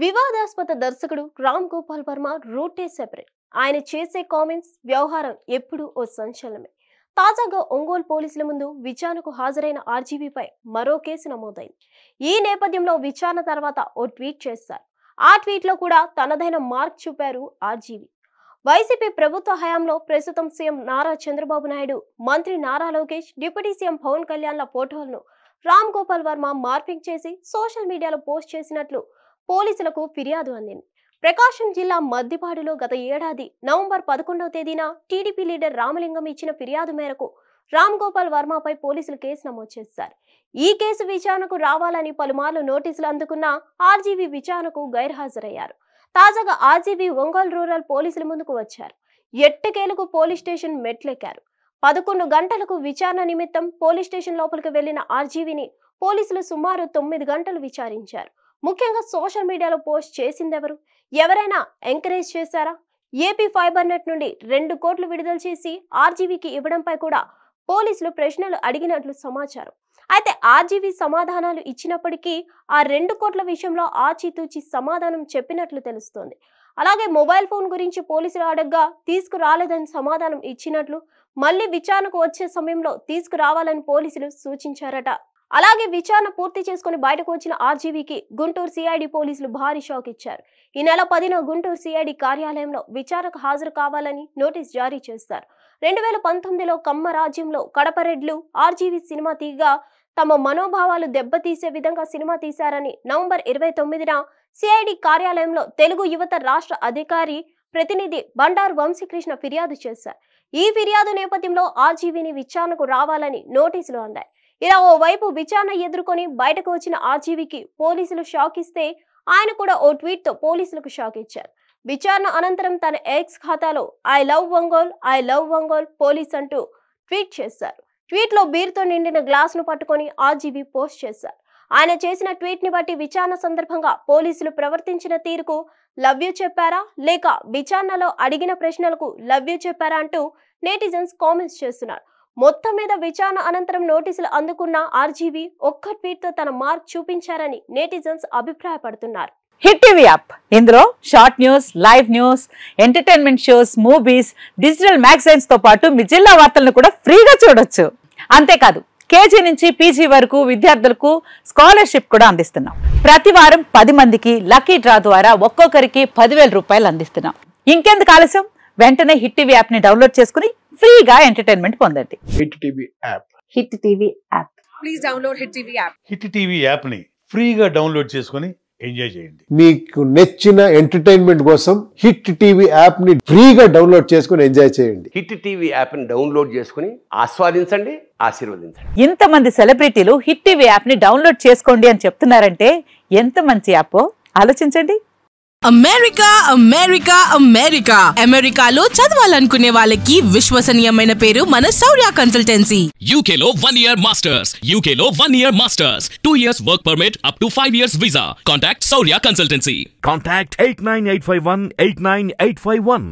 వివాదాస్పద దర్శకుడు రామ్ గోపాల్ వర్మ రూటే సెపరేట్. ఆయన చేసే కామెంట్స్, వ్యవహారం ఎప్పుడూ ఓ సంచలనమే. తాజాగా ఒంగోలు పోలీసుల ముందు విచారణకు హాజరైన ఆర్జీవీపై మరో కేసు నమోదైంది. ఈ నేపథ్యంలో విచారణ తర్వాత ఓ ట్వీట్ చేశారు. ఆ ట్వీట్లో కూడా తనదైన మార్క్ చూపారు ఆర్జీవీ. వైసీపీ ప్రభుత్వ హయాంలో ప్రస్తుతం సీఎం నారా చంద్రబాబు నాయుడు, మంత్రి నారా లోకేష్, డిప్యూటీ సీఎం పవన్ కళ్యాణ్ల ఫోటోలను రామ్ గోపాల్ వర్మ మార్పింగ్ చేసి సోషల్ మీడియాలో పోస్ట్ చేసినట్లు పోలీసులకు ఫిర్యాదు అందింది. ప్రకాశం జిల్లా మద్దిపాడులో గత ఏడాది నవంబర్ 11వ తేదీన టీడీపీ లీడర్ రామలింగం ఇచ్చిన ఫిర్యాదు మేరకు రామ్ గోపాల్ వర్మపై పోలీసులు కేసు నమోదు చేశారు. ఈ కేసు విచారణకు రావాలని పలుమార్లు నోటీసులు అందుకున్న ఆర్జీవీ విచారణకు గైర్హాజరయ్యారు. తాజాగా ఆర్జీవీ ఒంగోలు రూరల్ పోలీసుల ముందుకు వచ్చారు. ఎట్టకేలకు పోలీస్ స్టేషన్ మెట్లెక్కారు. 11 గంటలకు విచారణ నిమిత్తం పోలీస్ స్టేషన్ లోపలికి వెళ్లిన ఆర్జీవీని పోలీసులు సుమారు 9 గంటలు విచారించారు. ముఖ్యంగా సోషల్ మీడియాలో పోస్ట్ చేసిందెవరు? ఎవరైనా ఎంకరేజ్ చేశారా? ఏపీ ఫైబర్ నెట్ నుండి 2 కోట్లు విడుదల చేసి ఆర్జీవీకి ఇవ్వడంపై కూడా పోలీసులు ప్రశ్నలు అడిగినట్లు సమాచారం. అయితే ఆర్జీవీ సమాధానాలు ఇచ్చినప్పటికీ ఆ 2 కోట్ల విషయంలో ఆచితూచి సమాధానం చెప్పినట్లు తెలుస్తోంది. అలాగే మొబైల్ ఫోన్ గురించి పోలీసులు అడగ్గా తీసుకురాలేదని సమాధానం ఇచ్చినట్లు, మళ్లీ విచారణకు వచ్చే సమయంలో తీసుకురావాలని పోలీసులు సూచించారట. అలాగే విచారణ పూర్తి చేసుకుని బయటకు వచ్చిన ఆర్జీవీకి గుంటూరు సిఐడి పోలీసులు భారీ షాక్ ఇచ్చారు. ఈ నెల 10న గుంటూరు సిఐడి కార్యాలయంలో విచారణకు హాజరు కావాలని నోటీస్ జారీ చేశారు. 2019లో కమ్మ రాజ్యంలో కడపరెడ్లు ఆర్జీవీ సినిమా తీయగా తమ మనోభావాలు దెబ్బతీసే విధంగా సినిమా తీశారని నవంబర్ 29న సిఐడి కార్యాలయంలో తెలుగు యువత రాష్ట్ర అధికారి ప్రతినిధి బండారు వంశీకృష్ణ ఫిర్యాదు చేశారు. ఈ ఫిర్యాదు నేపథ్యంలో ఆర్జీవీని విచారణకు రావాలని నోటీసులు అందాయి. ఇలా ఓవైపు విచారణ ఎదుర్కొని బయటకు వచ్చిన ఆర్జీవీకి పోలీసులు షాక్ ఇస్తే ఆయన కూడా ఓ ట్వీట్ తో పోలీసులకు షాక్ ఇచ్చారు. విచారణ అనంతరం తన ఎక్స్ ఖాతాలో ఐ లవ్ ఒంగోల్ పోలీస్ అంటూ ట్వీట్ చేశారు. ట్వీట్ లో బీర్తో నిండిన గ్లాస్ ను పట్టుకొని ఆర్జీవీ పోస్ట్ చేశారు. ఆయన చేసిన ట్వీట్ ని బట్టి విచారణ సందర్భంగా పోలీసులు ప్రవర్తించిన తీరుకు లవ్ యూ చెప్పారా, లేక విచారణలో అడిగిన ప్రశ్నలకు లవ్ యూ చెప్పారా అంటూ నెటిజన్స్ కామెంట్స్ చేస్తున్నారు. మొత్తం మీద విచారణ అనంతరం నోటీసులు అందుకున్న ఆర్జీవీ ఒక్క ట్వీట్ తో తన మార్క్ చూపించారని నెటిజన్స్ అభిప్రాయపడుతున్నారు. హిట్ టీవీ యాప్, ఇందులో short news, live news, entertainment shows, movies, digital magazines తో పాటు మీ జిల్లా వార్తలను కూడా ఫ్రీగా చూడొచ్చు. అంతేకాదు కేజీ నుంచి పీజీ వరకు విద్యార్థులకు స్కాలర్షిప్ కూడా అందిస్తున్నాం. ప్రతి వారం 10 మందికి లక్కీ డ్రా ద్వారా ఒక్కొక్కరికి 10,000 రూపాయలు అందిస్తున్నాం. ఇంకెందుకు ఆలస్యం, వెంటనే హిట్ టీవీ యాప్ ని డౌన్లోడ్ చేసుకుని ఫ్రీగా ఎంటర్టైన్మెంట్ పొందండి. Hit TV app. Hit TV app. Please download hit TV app. Hit TV app ని ఫ్రీగా డౌన్లోడ్ చేసుకుని ఎంజాయ్ చేయండి. మీకు నచ్చిన ఎంటర్టైన్మెంట్ కోసం హిట్ టీవీ యాప్ ని ఫ్రీగా డౌన్లోడ్ చేసుకుని ఎంజాయ్ చేయండి. హిట్ టీవీ యాప్ ని డౌన్లోడ్ చేసుకుని ఆస్వాదించండి, ఆశీర్వదించండి. ఇంతమంది సెలబ్రిటీలు హిట్ టీవీ యాప్ ని డౌన్లోడ్ చేసుకోండి అని చెప్తున్నారంటే ఎంత మంచి యాప్ ఆలోచించండి. అమెరికా అమెరికా అమెరికా అమెరికాలో చదవాలనుకునే వాళ్ళకి విశ్వసనీయమైన పేరు మన శౌర్య కన్సల్టెన్సీ. UK లో 1 year masters. UK లో 1 year masters. 2 years work permit up to 5 years visa. Contact Shaurya Consultancy. Contact 89851 89851.